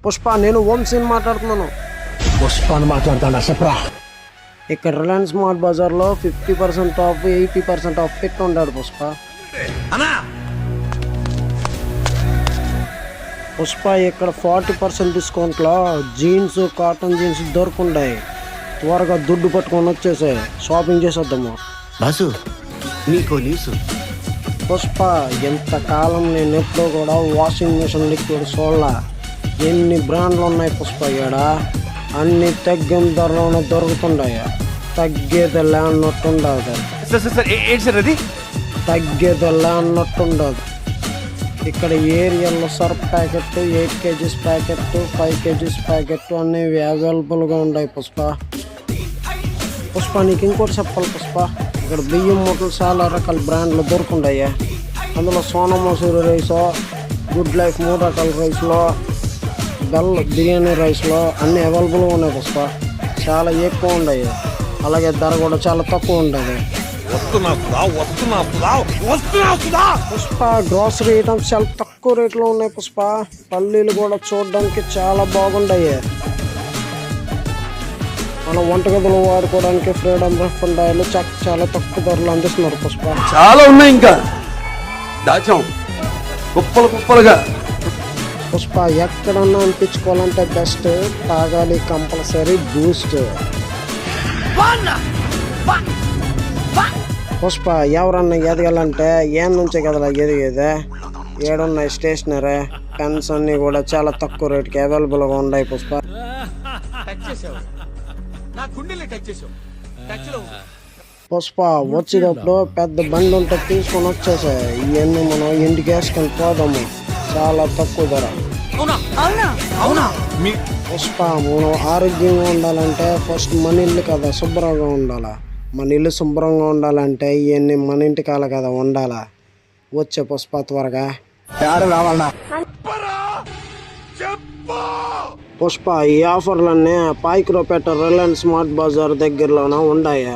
పుష్ప, నేను వంశీని మాట్లాడుతున్నాను. పుష్పాన్ని మాట్లాడుతాడా చెప్పరా? ఇక్కడ రిలయన్స్ స్మార్ట్ బజార్లో 50% ఆఫ్ 80% ఆఫ్ పెట్టి ఉన్నాడు పుష్ప. పుష్ప, ఇక్కడ 40% డిస్కౌంట్లో జీన్స్, కాటన్ జీన్స్ దొరుకుంటాయి. త్వరగా దుడ్డు పట్టుకొని వచ్చేసాయి, షాపింగ్ చేసేద్దాము. బాసు, నీకో న్యూస్. పుష్ప, ఎంతకాలం నేను ఎప్పుడూ కూడా వాషింగ్ మిషన్ లిక్విడ్ చూడలా. ఎన్ని బ్రాండ్లు ఉన్నాయి పుష్ప, ఇక్కడ అన్ని తగ్గిన ధరలోనే దొరుకుతుంటాయి. తగ్గేదిలే అన్నట్టుండదు, తగ్గేదిలే అన్నట్టుండదు. ఇక్కడ ఏరియాలో Surf packet, 8 kgs packet, 5 kgs packet అనేవి అవైలబుల్గా ఉన్నాయి పుష్ప. పుష్ప, నీకు ఇంకోటి చెప్పాలి పుష్ప, ఇక్కడ బియ్యం మూటలు చాలా రకాల బ్రాండ్లు దొరుకుతాయి. అందులో Sona Masoori rice, Good Life 3 రకాల రైస్లో, బెల్ బిర్యానీ రైస్లో అన్నీ అవైలబుల్గా ఉన్నాయి పుష్ప. చాలా ఎక్కువ ఉన్నాయి, అలాగే ధర కూడా చాలా తక్కువ ఉంటుంది. పుష్ప, గ్రోసరీ ఐటమ్స్ చాలా తక్కువ రేట్లో ఉన్నాయి పుష్ప. పల్లీలు కూడా చూడడానికి చాలా బాగుంటాయి. మన వంటగదులు వాడుకోవడానికి ఫ్రీడమ్ రెఫండ్ ఆయిల్ చాలా తక్కువ ధరలు అందిస్తున్నారు పుష్ప. చాలా ఉన్నాయి, ఇంకా దాచాం కుప్పలు కుప్పలుగా. పుష్ప, ఎక్కడన్నా అనిపించుకోవాలంటే బెస్ట్ తాగాలి కంపల్సరీ బూస్ట్. పుష్ప, ఎవరన్నా ఎదగాలంటే ఏం నుంచే కదలా ఎదిగేదే. ఏడున్నాయి స్టేషనరీ పెన్స్ అన్నీ కూడా చాలా తక్కువ రేటుకి అవైలబుల్గా ఉన్నాయి పుష్ప. పుష్ప, వచ్చేటప్పుడు పెద్ద బండి ఉంటే తీసుకొని వచ్చేసాయి. ఇవన్నీ మనం ఇంటికి వేసుకొని పోదాము, చాలా తక్కువ ధర. పుష్ప, మనం ఆరోగ్యంగా ఉండాలంటే ఫస్ట్ మన ఇల్లు కదా శుభ్రంగా ఉండాలా. మన ఇల్లు శుభ్రంగా ఉండాలంటే ఇవన్నీ మన ఇంటికాల కదా ఉండాలా. వచ్చే పుష్ప త్వరగా. పుష్ప, ఈ ఆఫర్లన్నీ పాయిక్రోపేట రిలయన్స్ స్మార్ట్ బజార్ దగ్గరలోనే ఉన్నాయి.